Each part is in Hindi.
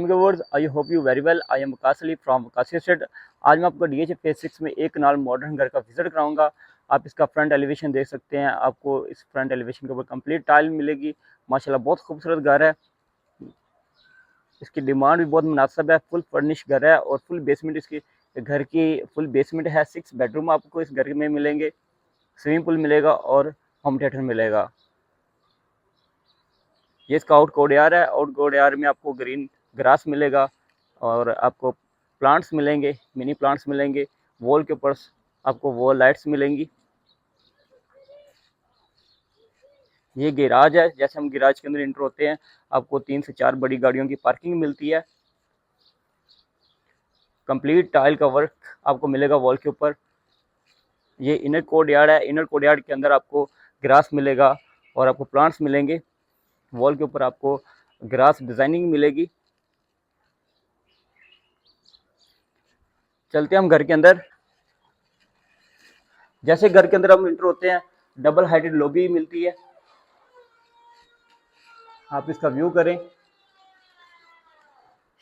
Viewers, I hope you very well. I am Waqas Ali from Waqasi estate. आज मैं आपको DH फेज 6 में एक कनाल मॉडर्न घर का विजिट कराऊंगा। आप इसका फ्रंट एलिवेशन देख सकते हैं। आपको इस फ्रंट एलिवेशन के ऊपर कंप्लीट टाइल मिलेगी। माशाल्लाह बहुत खूबसूरत घर है। इसकी डिमांड भी बहुत मुनासिब है। फुल फर्निश घर है और फुल बेसमेंट इसकी घर की फुल बेसमेंट है। 6 बेडरूम आपको इस घर में मिलेंगे। स्विमिंग पूल मिलेगा और होम थिएटर मिलेगा। ये इसका आउट कोर्टयार्ड है। आउट कोर्टयार्ड में आपको ग्रीन ग्रास मिलेगा और आपको प्लांट्स मिलेंगे, मिनी प्लांट्स मिलेंगे। वॉल के ऊपर आपको वॉल लाइट्स मिलेंगी। ये गैराज है। जैसे हम गैराज के अंदर इंटर होते हैं, आपको 3 से 4 बड़ी गाड़ियों की पार्किंग मिलती है। कंप्लीट टाइल का वर्क आपको मिलेगा वॉल के ऊपर। ये इनर कोर्टयार्ड है। इनर कोर्टयार्ड के अंदर आपको ग्रास मिलेगा और आपको प्लांट्स मिलेंगे। वॉल के ऊपर आपको ग्रास डिजाइनिंग मिलेगी। चलते हैं हम घर के अंदर। जैसे घर के अंदर हम इंटर होते हैं, डबल हाइटेड लॉबी मिलती है। आप इसका व्यू करें।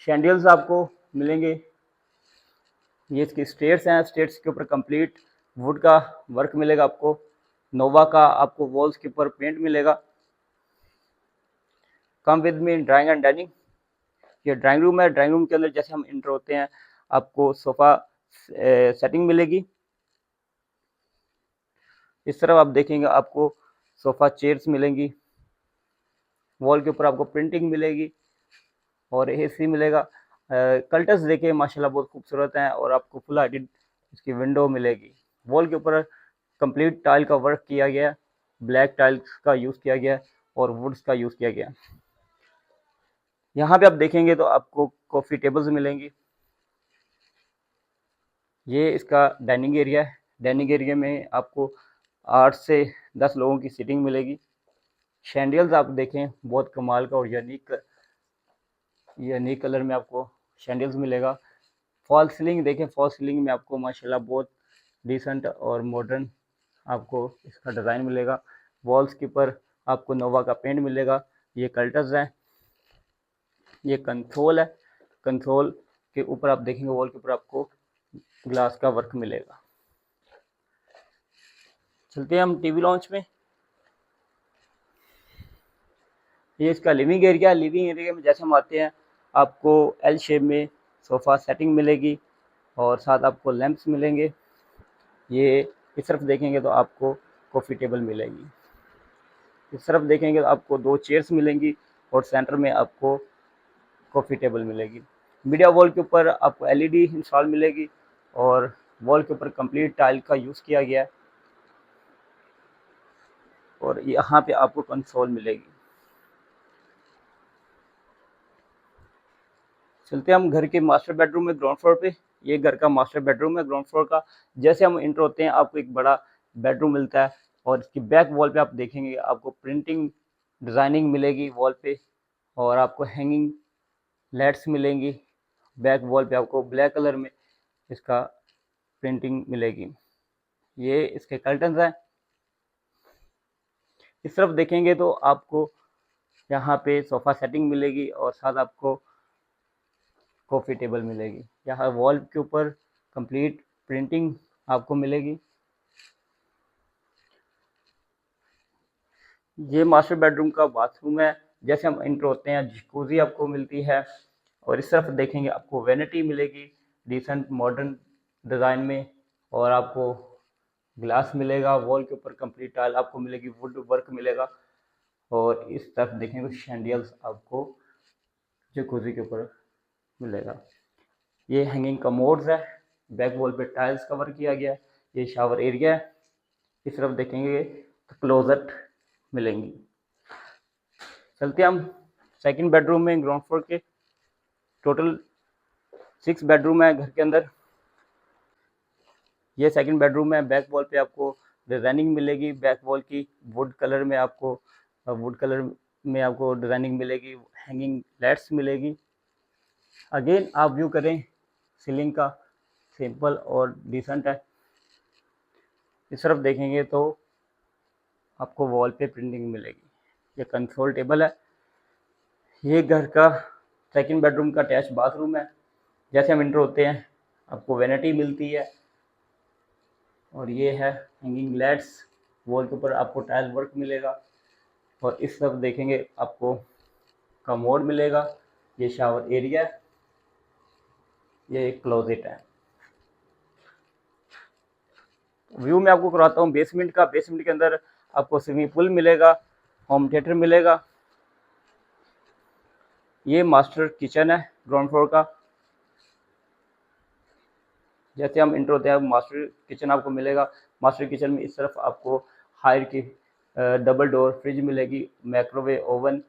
शैंडिल्स आपको मिलेंगे। ये इसकी स्टेयर्स हैं। स्टेयर्स के ऊपर कंप्लीट वुड का वर्क मिलेगा आपको। नोवा का आपको वॉल्स के ऊपर पेंट मिलेगा। कम विद में ड्राइंग एंड डाइनिंग। ये ड्राइंग रूम है। ड्राइंग रूम के अंदर जैसे हम इंटर होते हैं, आपको सोफा सेटिंग मिलेगी। इस तरफ आप देखेंगे आपको सोफा चेयर्स मिलेंगी। वॉल के ऊपर आपको प्रिंटिंग मिलेगी और AC मिलेगा। कर्टन्स देखिए माशाल्लाह बहुत खूबसूरत हैं और आपको फुल हाइटेड इसकी विंडो मिलेगी। वॉल के ऊपर कंप्लीट टाइल का वर्क किया गया है। ब्लैक टाइल्स का यूज़ किया गया है और वुड्स का यूज़ किया गया है। यहाँ पे आप देखेंगे तो आपको कॉफ़ी टेबल्स मिलेंगी। ये इसका डाइनिंग एरिया है। डाइनिंग एरिया में आपको 8 से 10 लोगों की सीटिंग मिलेगी। शैंडिल्स आप देखें बहुत कमाल का और यूनिक कलर में आपको शैंडल्स मिलेगा। फॉल सीलिंग देखें। फॉल सीलिंग में आपको माशाल्लाह बहुत डिसेंट और मॉडर्न आपको इसका डिज़ाइन मिलेगा। वॉल्स के ऊपर आपको नोवा का पेंट मिलेगा। ये कर्टन्स हैं। ये कंसोल है। कंसोल के ऊपर आप देखेंगे वॉल के ऊपर आपको ग्लास का वर्क मिलेगा। चलते हैं हम TV लॉन्च में। ये इसका लिविंग एरिया। लिविंग एरिया में जैसे हम आते हैं, आपको L शेप में सोफ़ा सेटिंग मिलेगी और साथ आपको लैंप्स मिलेंगे। ये इस तरफ देखेंगे तो आपको कॉफ़ी टेबल मिलेगी। इस तरफ देखेंगे तो आपको 2 चेयर्स मिलेंगी और सेंटर में आपको कॉफ़ी टेबल मिलेगी। मीडिया वॉल के ऊपर आपको LED इंस्टॉल मिलेगी और वॉल के ऊपर कंप्लीट टाइल का यूज़ किया गया है और यहाँ पे आपको कंसोल मिलेगी। चलते हैं हम घर के मास्टर बेडरूम में ग्राउंड फ्लोर पे। ये घर का मास्टर बेडरूम है ग्राउंड फ्लोर का। जैसे हम इंटर होते हैं, आपको एक बड़ा बेडरूम मिलता है और इसकी बैक वॉल पे आप देखेंगे आपको प्रिंटिंग डिज़ाइनिंग मिलेगी वॉल पे और आपको हैंगिंग लाइट्स मिलेंगी। बैक वॉल पे आपको ब्लैक कलर में इसका प्रिंटिंग मिलेगी। ये इसके कर्टन्स हैं। इस तरफ देखेंगे तो आपको यहाँ पे सोफ़ा सेटिंग मिलेगी और साथ आपको कॉफ़ी टेबल मिलेगी। यहाँ वॉल के ऊपर कंप्लीट प्रिंटिंग आपको मिलेगी। ये मास्टर बेडरूम का बाथरूम है। जैसे हम इंटर होते हैं, जकूज़ी आपको मिलती है और इस तरफ देखेंगे आपको वैनिटी मिलेगी डिसेंट मॉडर्न डिज़ाइन में और आपको ग्लास मिलेगा। वॉल के ऊपर कंप्लीट टाइल आपको मिलेगी। वुड वर्क मिलेगा और इस तरफ देखेंगे तो शैंडिल्स आपको जकूज़ी के ऊपर मिलेगा। ये हैंगिंग कमोड्स है। बैक वॉल पे टाइल्स कवर किया गया। ये शावर एरिया है। इस तरफ देखेंगे तो क्लोजेट मिलेंगी। चलते हैं हम सेकंड बेडरूम में ग्राउंड फ्लोर के। टोटल 6 बेडरूम है घर के अंदर। ये सेकंड बेडरूम है। बैक वॉल पे आपको डिजाइनिंग मिलेगी। बैक वॉल की वुड कलर में आपको डिजाइनिंग मिलेगी। हैंगिंग लाइट्स मिलेगी। अगेन आप व्यू करें सीलिंग का, सिंपल और डिसेंट है। इस तरफ देखेंगे तो आपको वॉल पे प्रिंटिंग मिलेगी। ये कंसोल टेबल है। ये घर का सेकंड बेडरूम का अटैच बाथरूम है। जैसे हम इंटर होते हैं आपको वैनिटी मिलती है, और ये है हैंगिंग लाइट्स। वॉल के ऊपर आपको टाइल वर्क मिलेगा, और इस तरफ देखेंगे आपको कमोड मिलेगा। ये शावर एरिया है, ये एक क्लोजेट है। व्यू में आपको कराता हूँ बेसमेंट का। बेसमेंट के अंदर आपको स्विमिंग पूल मिलेगा, होम थिएटर मिलेगा। ये मास्टर किचन है ग्राउंड फ्लोर का। जैसे हम इंटर होते हैं मास्टर किचन आपको मिलेगा। मास्टर किचन में इस तरफ आपको हायर की डबल डोर फ्रिज मिलेगी, माइक्रोवेव ओवन,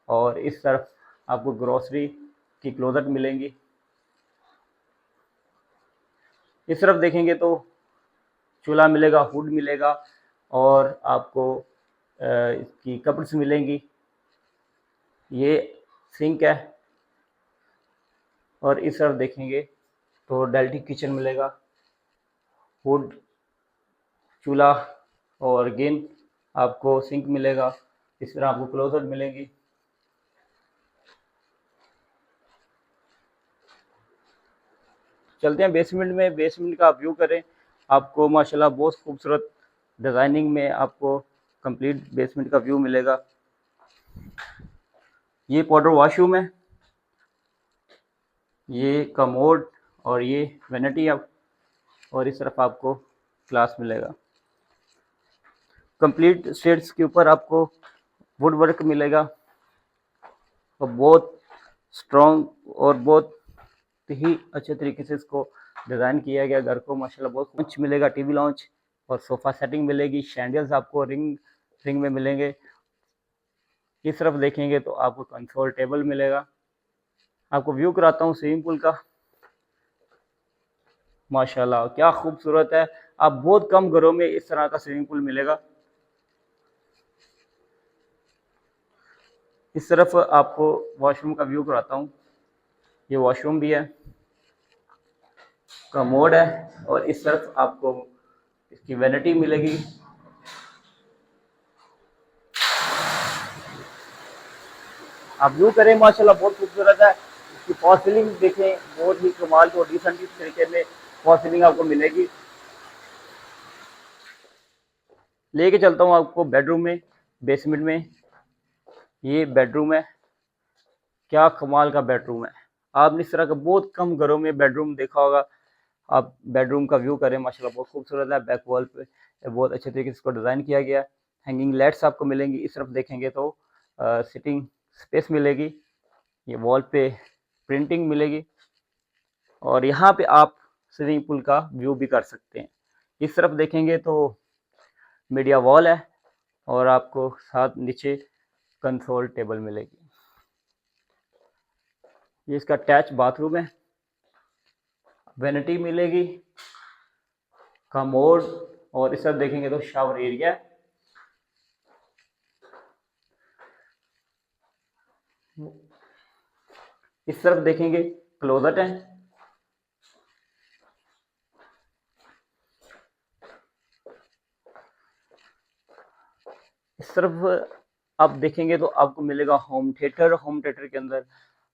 और इस तरफ आपको ग्रोसरी की क्लोजेट मिलेंगी। इस तरफ देखेंगे तो चूल्हा मिलेगा, हुड मिलेगा, और आपको इसकी कपड़े मिलेंगी। ये सिंक है, और इस तरफ देखेंगे तो डेल्टी किचन मिलेगा, हुड, चूल्हा, और अगेन आपको सिंक मिलेगा। इस तरह आपको क्लोजेट मिलेंगी। चलते हैं बेसमेंट में। बेसमेंट का व्यू करें, आपको माशाल्लाह बहुत खूबसूरत डिज़ाइनिंग में आपको कंप्लीट बेसमेंट का व्यू मिलेगा। ये पाउडर वॉशरूम है, ये कमोड, और ये वैनिटी है, और इस तरफ आपको ग्लास मिलेगा। कंप्लीट स्टेयर्स के ऊपर आपको वुड वर्क मिलेगा, और बहुत स्ट्रॉन्ग और बहुत ही अच्छे तरीके से इसको डिज़ाइन किया गया घर को। माशाल्लाह बहुत कुछ मिलेगा। टीवी लॉन्च और सोफ़ा सेटिंग मिलेगी। शैंडल्स आपको रिंग में मिलेंगे। इस तरफ देखेंगे तो आपको कंसोल टेबल मिलेगा। आपको व्यू कराता हूँ स्विमिंग पूल का। माशाल्लाह क्या खूबसूरत है। आप बहुत कम घरों में इस तरह का स्विमिंग पूल मिलेगा। इस तरफ आपको वॉशरूम का व्यू कराता हूँ। ये वॉशरूम भी है, कमोड है, और इस तरफ आपको इसकी वैनिटी मिलेगी। आप व्यू करें, माशाल्लाह बहुत खूबसूरत है। इसकी फॉल सीलिंग देखें, बहुत ही कमाल की और डिसेंट तरीके में फॉल सीलिंग आपको मिलेगी। लेके चलता हूँ आपको बेडरूम में, बेसमेंट में। ये बेडरूम है, क्या कमाल का बेडरूम है। आपने इस तरह का बहुत कम घरों में बेडरूम देखा होगा। आप बेडरूम का व्यू करें, माशाल्लाह बहुत खूबसूरत है। बैक वॉल पे बहुत अच्छे तरीके से इसको डिज़ाइन किया गया। हैंगिंग लाइट्स आपको मिलेंगी। इस तरफ देखेंगे तो सिटिंग स्पेस मिलेगी। ये वॉल पे प्रिंटिंग मिलेगी, और यहाँ पे आप स्विमिंग पूल का व्यू भी कर सकते हैं। इस तरफ देखेंगे तो मीडिया वॉल है, और आपको साथ नीचे कंसोल टेबल मिलेगी। ये इसका अटैच बाथरूम है, वैनिटी मिलेगी, कमोड, और इस तरफ देखेंगे तो शावर एरिया। इस तरफ देखेंगे क्लोजेट है। इस तरफ आप देखेंगे तो आपको मिलेगा होम थिएटर। होम थिएटर के अंदर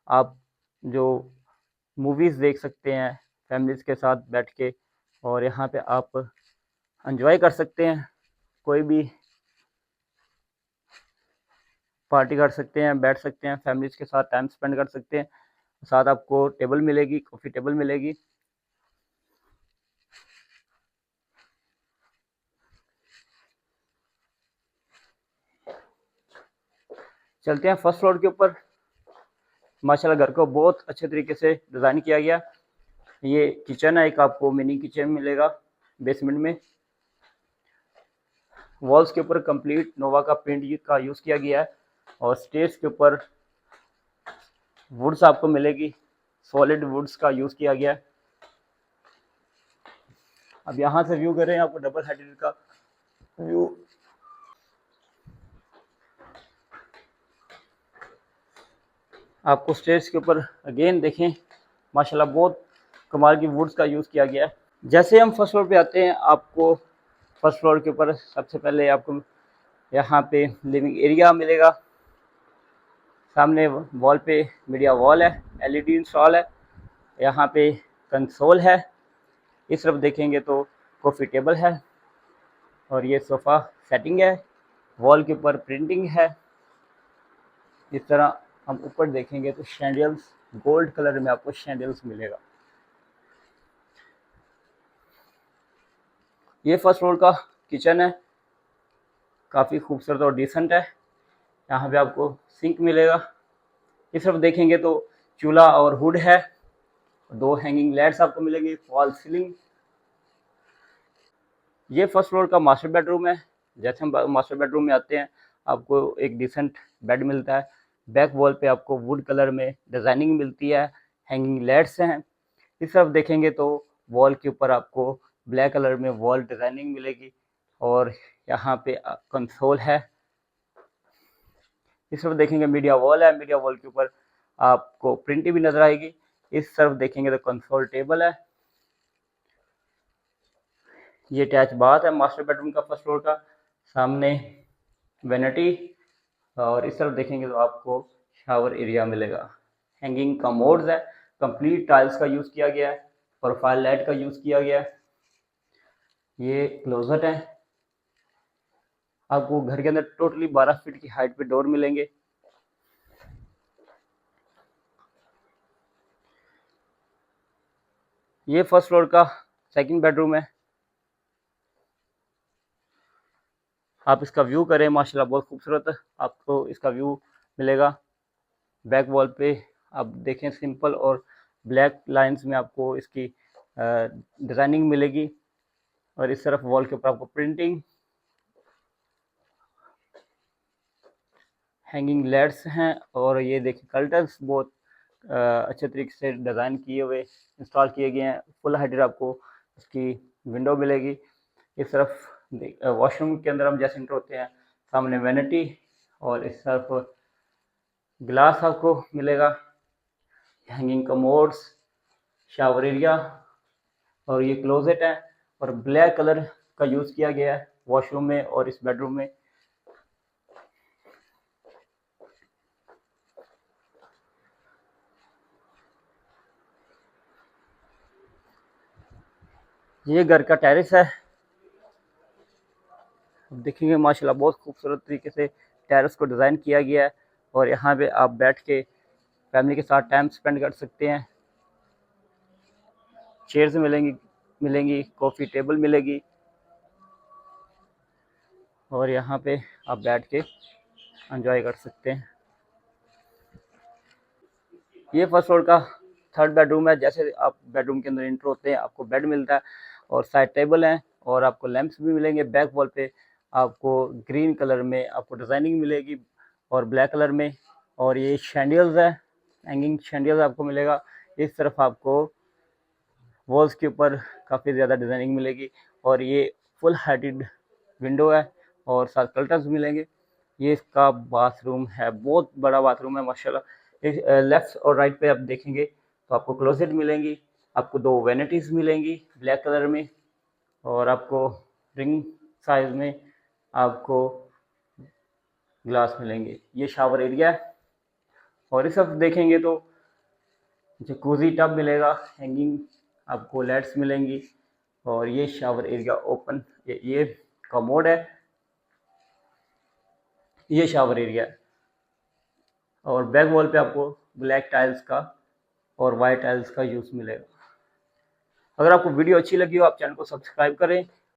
आप जो मूवीज़ देख सकते हैं फैमिलीज़ के साथ बैठ के, और यहाँ पे आप एंजॉय कर सकते हैं। कोई भी पार्टी कर सकते हैं, बैठ सकते हैं, फैमिलीज़ के साथ टाइम स्पेंड कर सकते हैं। साथ आपको टेबल मिलेगी, कॉफ़ी टेबल मिलेगी। चलते हैं फर्स्ट फ्लोर के ऊपर। माशाल्लाह घर को बहुत अच्छे तरीके से डिज़ाइन किया गया। ये किचन है, एक आपको मिनी किचन मिलेगा बेसमेंट में। वॉल्स के ऊपर कंप्लीट नोवा का पेंट का यूज़ किया गया है, और स्टेयर्स के ऊपर वुड्स आपको मिलेगी। सॉलिड वुड्स का यूज़ किया गया है। अब यहाँ से व्यू करें, आपको डबल हेडेड का व्यू। आपको स्टेयर्स के ऊपर अगेन देखें, माशाल्लाह बहुत कमाल की वुड्स का यूज़ किया गया है। जैसे हम फर्स्ट फ्लोर पे आते हैं, आपको फर्स्ट फ्लोर के ऊपर सबसे पहले आपको यहाँ पे लिविंग एरिया मिलेगा। सामने वॉल पे मीडिया वॉल है, एलईडी इंस्टॉल है, यहाँ पे कंसोल है। इस तरफ देखेंगे तो कॉफ़ी टेबल है और ये सोफ़ा सेटिंग है, वॉल के ऊपर प्रिंटिंग है। इस तरह हम ऊपर देखेंगे तो शैंडिल्स गोल्ड कलर में आपको शैंडिल्स मिलेगा। ये फर्स्ट फ्लोर का किचन है, काफ़ी खूबसूरत और डिसेंट है। यहाँ पे आपको सिंक मिलेगा। इस तरफ देखेंगे तो चूल्हा और हुड है, 2 हैंगिंग लाइट्स आपको मिलेगी, फॉल सीलिंग। ये फर्स्ट फ्लोर का मास्टर बेडरूम है। जैसे हम मास्टर बेडरूम में आते हैं, आपको एक डिसेंट बेड मिलता है। बैक वॉल पे आपको वुड कलर में डिज़ाइनिंग मिलती है, हैंगिंग लाइट्स हैं। इस तरफ देखेंगे तो वॉल के ऊपर आपको ब्लैक कलर में वॉल डिज़ाइनिंग मिलेगी और यहाँ पे कंसोल है। इस तरफ देखेंगे मीडिया वॉल है, मीडिया वॉल के ऊपर आपको प्रिंटिंग भी नजर आएगी। इस तरफ देखेंगे तो कंसोल टेबल है। ये अटैच बाथ है मास्टर बेडरूम का फर्स्ट फ्लोर का, सामने वेनिटी। और इस तरफ देखेंगे तो आपको शावर एरिया मिलेगा। हैंगिंग कमोड्स है, कंप्लीट टाइल्स का यूज़ किया गया है, प्रोफाइल लाइट का यूज़ किया गया है। ये क्लोजेट है, आपको घर के अंदर टोटली 12 फीट की हाइट पे डोर मिलेंगे। ये फर्स्ट फ्लोर का सेकंड बेडरूम है। आप इसका व्यू करें, माशाल्लाह बहुत खूबसूरत आपको इसका व्यू मिलेगा। बैक वॉल पे आप देखें सिंपल और ब्लैक लाइंस में आपको इसकी डिज़ाइनिंग मिलेगी और इस तरफ वॉल के ऊपर आपको प्रिंटिंग, हैंगिंग लाइट्स हैं और ये देखिए कर्टन्स बहुत अच्छे तरीके से डिज़ाइन किए हुए इंस्टॉल किए गए हैं। फुल हाइटेड आपको इसकी विंडो मिलेगी। इस तरफ वॉशरूम के अंदर हम जैसे इंटर होते हैं, सामने वैनिटी और इस तरफ ग्लास आपको मिलेगा, हैंगिंग कमोड्स, शावर एरिया और ये क्लोजेट है और ब्लैक कलर का यूज़ किया गया है वॉशरूम में और इस बेडरूम में। ये घर का टेरेस है, देखेंगे माशाल्लाह बहुत खूबसूरत तरीके से टेरेस को डिज़ाइन किया गया है और यहाँ पे आप बैठ के फैमिली के साथ टाइम स्पेंड कर सकते हैं। चेयर्स मिलेंगी, कॉफ़ी टेबल मिलेगी और यहाँ पे आप बैठ के एंजॉय कर सकते हैं। ये फर्स्ट फ्लोर का थर्ड बेडरूम है। जैसे आप बेडरूम के अंदर इंटर होते हैं, आपको बेड मिलता है और साइड टेबल है और आपको लैंप्स भी मिलेंगे। बैक वॉल पे आपको ग्रीन कलर में आपको डिज़ाइनिंग मिलेगी और ब्लैक कलर में। और ये शैंडिल्स है, हैंगिंग शैंडिल्स आपको मिलेगा। इस तरफ आपको वॉल्स के ऊपर काफ़ी ज़्यादा डिज़ाइनिंग मिलेगी और ये फुल हाइटेड विंडो है और साथ कर्टन्स मिलेंगे। ये इसका बाथरूम है, बहुत बड़ा बाथरूम है माशाल्लाह। एक लेफ्ट और राइट पे आप देखेंगे तो आपको क्लोजेट मिलेंगी, आपको 2 वैनिटीज़ मिलेंगी ब्लैक कलर में और आपको रिंग साइज में आपको ग्लास मिलेंगे। ये शावर एरिया है और इस सब देखेंगे तो जकूज़ी टब मिलेगा, हैंगिंग आपको लाइट्स मिलेंगी और ये शावर एरिया ओपन, ये कमोड है, ये शावर एरिया है और बैक वॉल पे आपको ब्लैक टाइल्स का और वाइट टाइल्स का यूज़ मिलेगा। अगर आपको वीडियो अच्छी लगी हो, आप चैनल को सब्सक्राइब करें